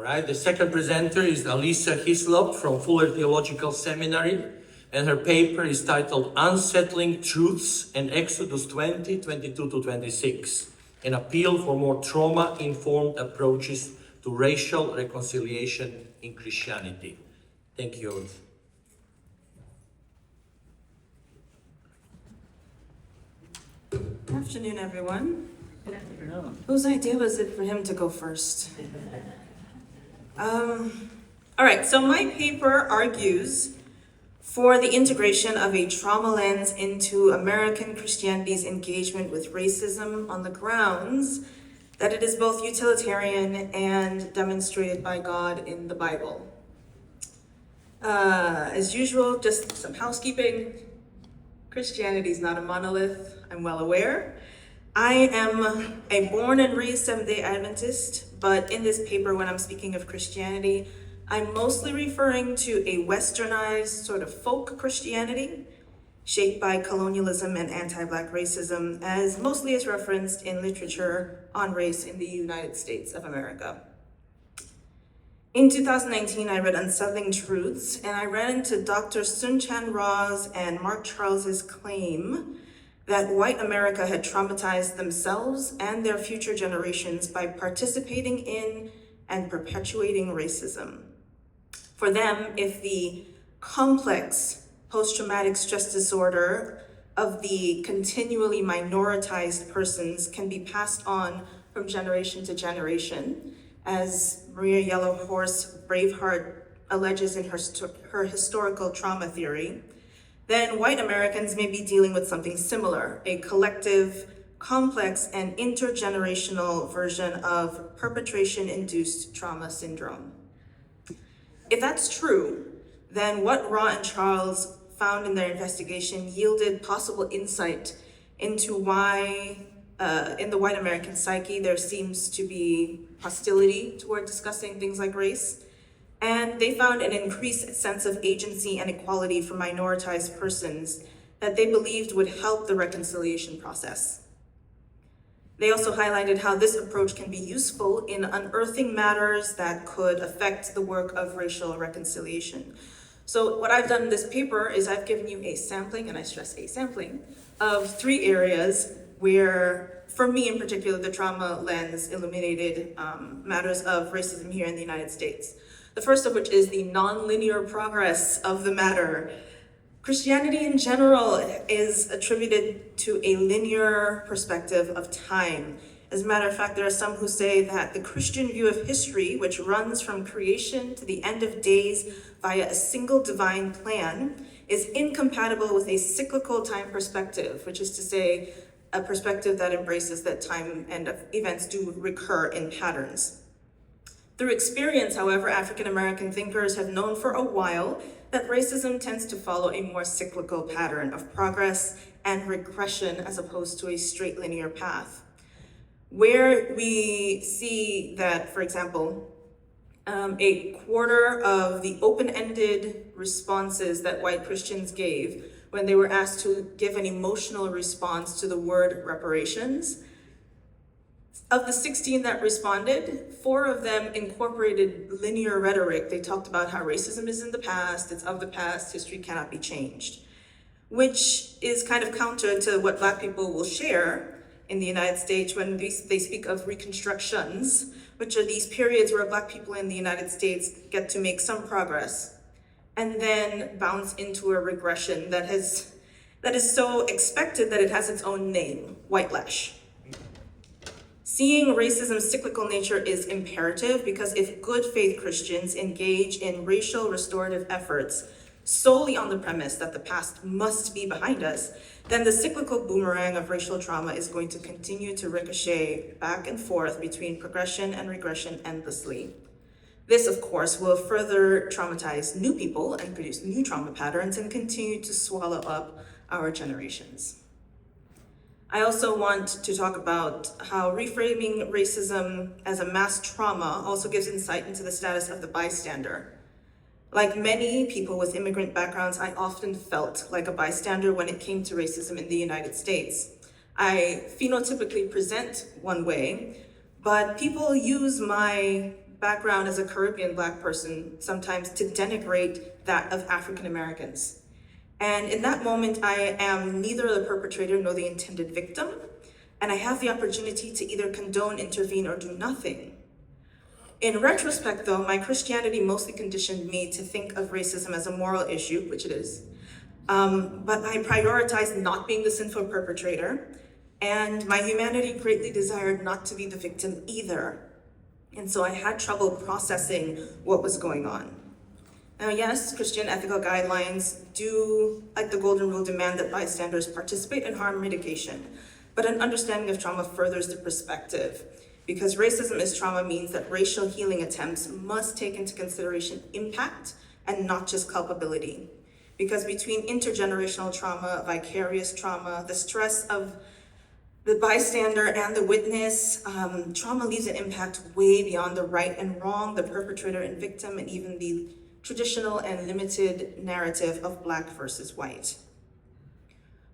right, the second presenter is Alisa Hislop from Fuller Theological Seminary, and her paper is titled Unsettling Truths in Exodus 20, 22 to 26, an appeal for more trauma-informed approaches to racial reconciliation in Christianity. Thank you. Good afternoon, everyone. Good afternoon. Whose idea was it for him to go first? All right, so my paper argues for the integration of a trauma lens into American Christianity's engagement with racism on the grounds that it is both utilitarian and demonstrated by God in the Bible. As usual, just some housekeeping. Christianity is not a monolith, I'm well aware. I am a born and raised Seventh-day Adventist, but in this paper, when I'm speaking of Christianity, I'm mostly referring to a westernized sort of folk Christianity shaped by colonialism and anti-Black racism, as mostly is referenced in literature on race in the United States of America. In 2019, I read Unsettling Truths, and I ran into Dr. Sun-Chan Ra's and Mark Charles's claim that white America had traumatized themselves and their future generations by participating in and perpetuating racism. For them, if the complex post-traumatic stress disorder of the continually minoritized persons can be passed on from generation to generation, as Maria Yellow Horse Braveheart alleges in her historical trauma theory, then white Americans may be dealing with something similar, a collective, complex, and intergenerational version of perpetration-induced trauma syndrome. If that's true, then what Ra and Charles found in their investigation yielded possible insight into why in the white American psyche there seems to be hostility toward discussing things like race. And they found an increased sense of agency and equality for minoritized persons that they believed would help the reconciliation process. They also highlighted how this approach can be useful in unearthing matters that could affect the work of racial reconciliation. So what I've done in this paper is I've given you a sampling, and I stress a sampling, of 3 areas where, for me in particular, the trauma lens illuminated matters of racism here in the United States. The first of which is the nonlinear progress of the matter. Christianity in general is attributed to a linear perspective of time. As a matter of fact, there are some who say that the Christian view of history, which runs from creation to the end of days via a single divine plan, is incompatible with a cyclical time perspective, which is to say, a perspective that embraces that time and events do recur in patterns. Through experience, however, African American thinkers have known for a while that racism tends to follow a more cyclical pattern of progress and regression as opposed to a straight linear path. Where we see that, for example, a quarter of the open-ended responses that white Christians gave when they were asked to give an emotional response to the word reparations, of the 16 that responded, 4 of them incorporated linear rhetoric. They talked about how racism is in the past, it's of the past, history cannot be changed, which is kind of counter to what Black people will share in the United States when they speak of reconstructions, which are these periods where Black people in the United States get to make some progress and then bounce into a regression that is so expected that it has its own name, whitelash. Seeing racism's cyclical nature is imperative because if good faith Christians engage in racial restorative efforts solely on the premise that the past must be behind us, then the cyclical boomerang of racial trauma is going to continue to ricochet back and forth between progression and regression endlessly. This, of course, will further traumatize new people and produce new trauma patterns and continue to swallow up our generations. I also want to talk about how reframing racism as a mass trauma also gives insight into the status of the bystander. Like many people with immigrant backgrounds, I often felt like a bystander when it came to racism in the United States. I phenotypically present one way, but people use my background as a Caribbean Black person sometimes to denigrate that of African Americans. And in that moment, I am neither the perpetrator nor the intended victim, and I have the opportunity to either condone, intervene, or do nothing. In retrospect, though, my Christianity mostly conditioned me to think of racism as a moral issue, which it is, but I prioritized not being the sinful perpetrator, and my humanity greatly desired not to be the victim either. And so I had trouble processing what was going on. Now, yes, Christian ethical guidelines do, like the Golden Rule, demand that bystanders participate in harm mitigation, but an understanding of trauma furthers the perspective. Because racism is trauma means that racial healing attempts must take into consideration impact and not just culpability. Because between intergenerational trauma, vicarious trauma, the stress of the bystander and the witness, trauma leaves an impact way beyond the right and wrong, the perpetrator and victim, and even the traditional and limited narrative of Black versus white.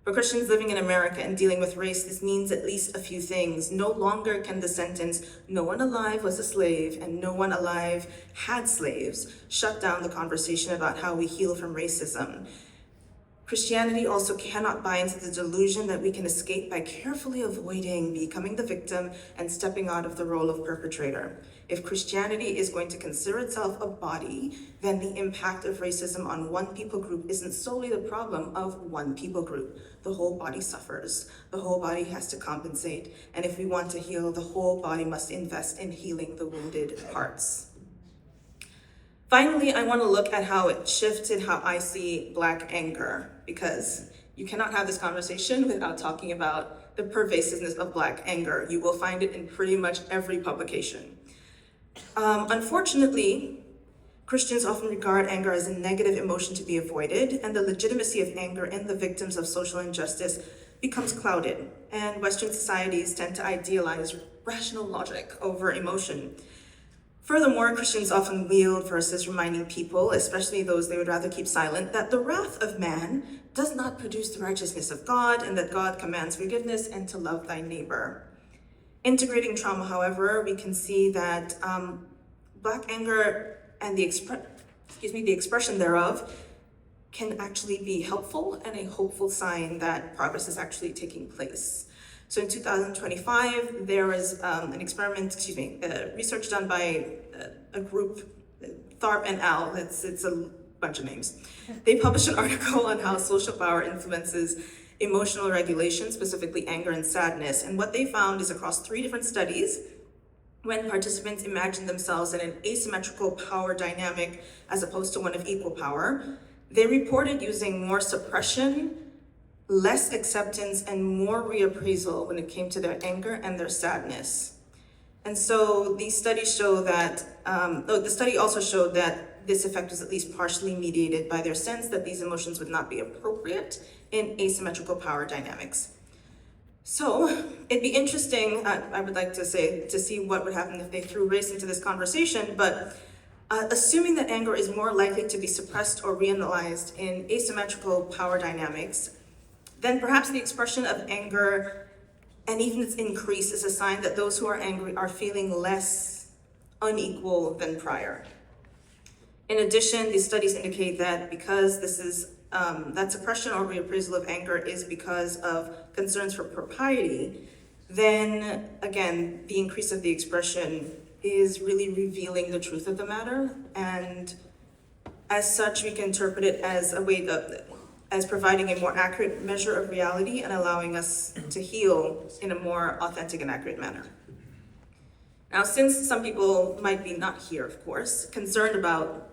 For Christians living in America and dealing with race, this means at least a few things. No longer can the sentence, "No one alive was a slave and no one alive had slaves," shut down the conversation about how we heal from racism. Christianity also cannot buy into the delusion that we can escape by carefully avoiding becoming the victim and stepping out of the role of perpetrator. If Christianity is going to consider itself a body, then the impact of racism on one people group isn't solely the problem of one people group. The whole body suffers. The whole body has to compensate. And if we want to heal, the whole body must invest in healing the wounded parts. Finally, I want to look at how it shifted how I see Black anger, because you cannot have this conversation without talking about the pervasiveness of Black anger. You will find it in pretty much every publication. Unfortunately, Christians often regard anger as a negative emotion to be avoided, and the legitimacy of anger in the victims of social injustice becomes clouded, and Western societies tend to idealize rational logic over emotion. Furthermore, Christians often wield verses reminding people, especially those they would rather keep silent, that the wrath of man does not produce the righteousness of God, and that God commands forgiveness and to love thy neighbor. Integrating trauma, however, we can see that Black anger and the expression thereof can actually be helpful and a hopeful sign that progress is actually taking place. So in 2025, there was research done by a group, Tharp and Al, it's a bunch of names. They published an article on how social power influences emotional regulation, specifically anger and sadness. And what they found is across 3 different studies, when participants imagined themselves in an asymmetrical power dynamic as opposed to one of equal power, they reported using more suppression, less acceptance, and more reappraisal when it came to their anger and their sadness. And so these studies show that, the study also showed that this effect was at least partially mediated by their sense that these emotions would not be appropriate in asymmetrical power dynamics. So it'd be interesting, I would like to say, to see what would happen if they threw race into this conversation, but assuming that anger is more likely to be suppressed or reanalyzed in asymmetrical power dynamics, then perhaps the expression of anger and even its increase is a sign that those who are angry are feeling less unequal than prior. In addition, these studies indicate that because this is that suppression or reappraisal of anger is because of concerns for propriety, then again, the increase of the expression is really revealing the truth of the matter. And as such, we can interpret it as a way as providing a more accurate measure of reality and allowing us to heal in a more authentic and accurate manner. Now, since some people might be not here, of course, concerned about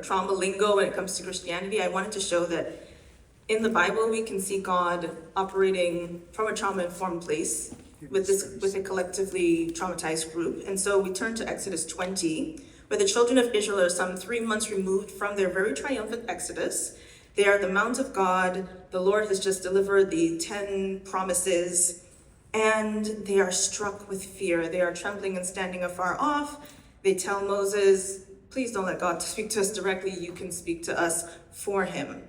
trauma lingo when it comes to Christianity, I wanted to show that in the Bible we can see God operating from a trauma-informed place with a collectively traumatized group. And so we turn to Exodus 20, where the children of Israel are some 3 months removed from their very triumphant exodus. They are at the Mount of God. The Lord has just delivered the 10 promises, and they are struck with fear. They are trembling and standing afar off. They tell Moses, "Please don't let God speak to us directly. You can speak to us for him."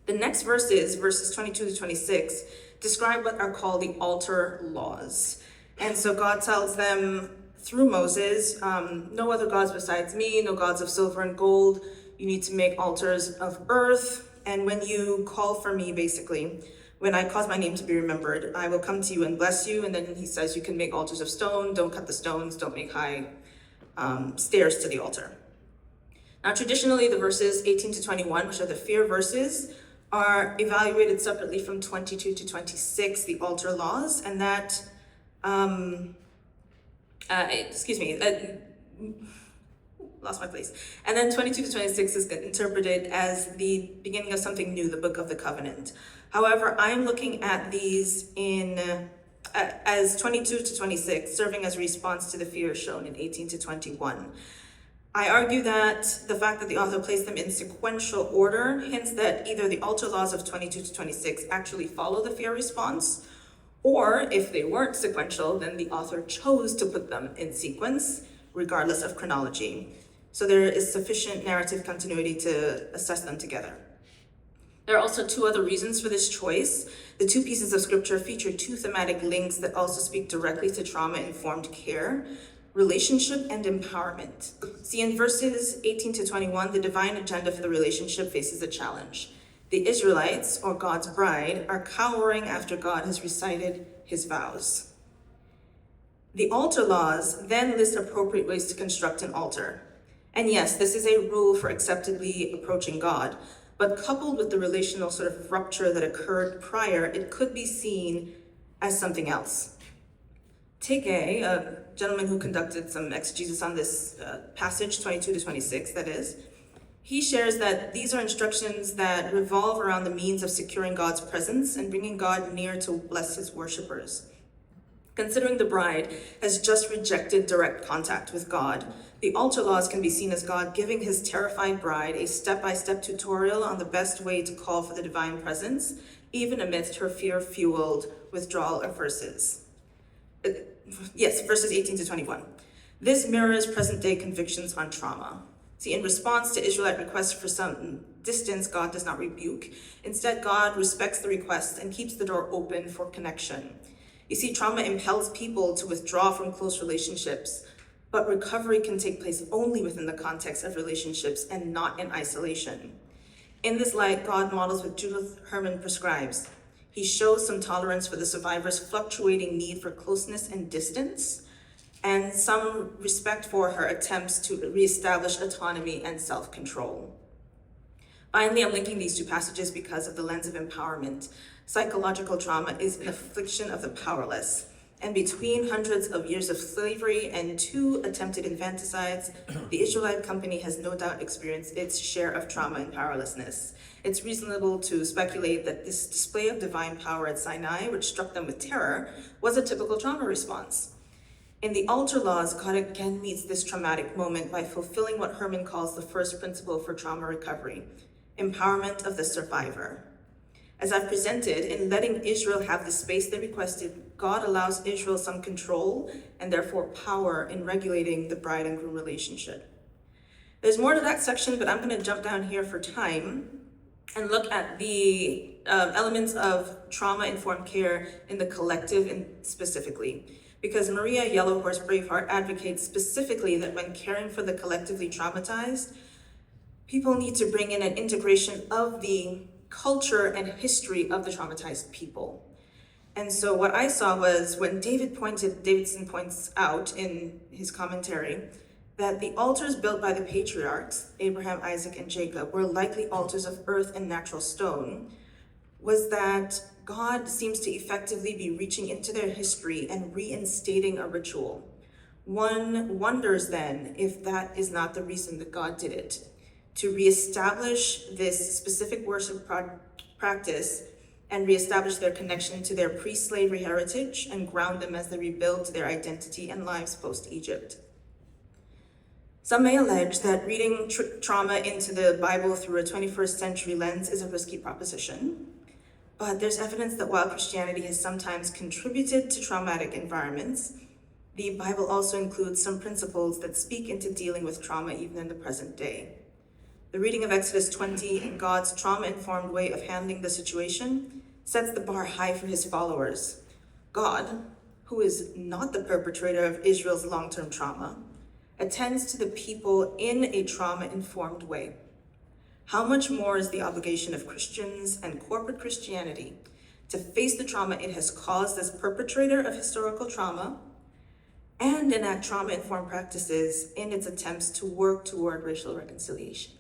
The next verses 22 to 26, describe what are called the altar laws. And so God tells them, through Moses, no other gods besides me, no gods of silver and gold. You need to make altars of earth. And when you call for me, basically, when I cause my name to be remembered, I will come to you and bless you. And then he says, you can make altars of stone. Don't cut the stones. Don't make high stairs to the altar. Now, traditionally, the verses 18 to 21, which are the fear verses, are evaluated separately from 22 to 26, the altar laws, and that, lost my place. And then 22 to 26 is interpreted as the beginning of something new, the Book of the Covenant. However, I'm looking at these as 22 to 26, serving as a response to the fear shown in 18 to 21. I argue that the fact that the author placed them in sequential order hints that either the altar laws of 22 to 26 actually follow the fear response, or if they weren't sequential, then the author chose to put them in sequence, regardless of chronology. So there is sufficient narrative continuity to assess them together. There are also two other reasons for this choice. The two pieces of scripture feature two thematic links that also speak directly to trauma-informed care: relationship and empowerment. See, in verses 18 to 21, the divine agenda for the relationship faces a challenge. The Israelites, or God's bride, are cowering after God has recited his vows. The altar laws then list appropriate ways to construct an altar. And yes, this is a rule for acceptably approaching God, but coupled with the relational sort of rupture that occurred prior, it could be seen as something else. Tege, a gentleman who conducted some exegesis on this passage, 22 to 26, that is, he shares that these are instructions that revolve around the means of securing God's presence and bringing God near to bless his worshipers. Considering the bride has just rejected direct contact with God, the altar laws can be seen as God giving his terrified bride a step-by-step tutorial on the best way to call for the divine presence, even amidst her fear-fueled withdrawal of verses. Verses 18 to 21. This mirrors present-day convictions on trauma. See, in response to Israelite requests for some distance, God does not rebuke. Instead, God respects the request and keeps the door open for connection. You see, trauma impels people to withdraw from close relationships, but recovery can take place only within the context of relationships and not in isolation. In this light, God models what Judith Herman prescribes. He shows some tolerance for the survivor's fluctuating need for closeness and distance, and some respect for her attempts to reestablish autonomy and self-control. Finally, I'm linking these two passages because of the lens of empowerment. Psychological trauma is an affliction of the powerless. And between hundreds of years of slavery and 2 attempted infanticides, the Israelite company has no doubt experienced its share of trauma and powerlessness. It's reasonable to speculate that this display of divine power at Sinai, which struck them with terror, was a typical trauma response. In the altar laws, God again meets this traumatic moment by fulfilling what Herman calls the first principle for trauma recovery: empowerment of the survivor. As I've presented, in letting Israel have the space they requested, God allows Israel some control and therefore power in regulating the bride and groom relationship. There's more to that section, but I'm going to jump down here for time and look at the elements of trauma-informed care in the collective and specifically. Because Maria Yellowhorse Braveheart advocates specifically that when caring for the collectively traumatized, people need to bring in an integration of the culture and history of the traumatized people. And so what I saw was when Davidson points out in his commentary that the altars built by the patriarchs, Abraham, Isaac, and Jacob, were likely altars of earth and natural stone, was that God seems to effectively be reaching into their history and reinstating a ritual. One wonders then if that is not the reason that God did it, to reestablish this specific worship practice and reestablish their connection to their pre-slavery heritage and ground them as they rebuild their identity and lives post-Egypt. Some may allege that reading trauma into the Bible through a 21st century lens is a risky proposition, but there's evidence that while Christianity has sometimes contributed to traumatic environments, the Bible also includes some principles that speak into dealing with trauma even in the present day. The reading of Exodus 20 and God's trauma-informed way of handling the situation sets the bar high for his followers. God, who is not the perpetrator of Israel's long-term trauma, attends to the people in a trauma-informed way, how much more is the obligation of Christians and corporate Christianity to face the trauma it has caused as perpetrator of historical trauma and enact trauma-informed practices in its attempts to work toward racial reconciliation.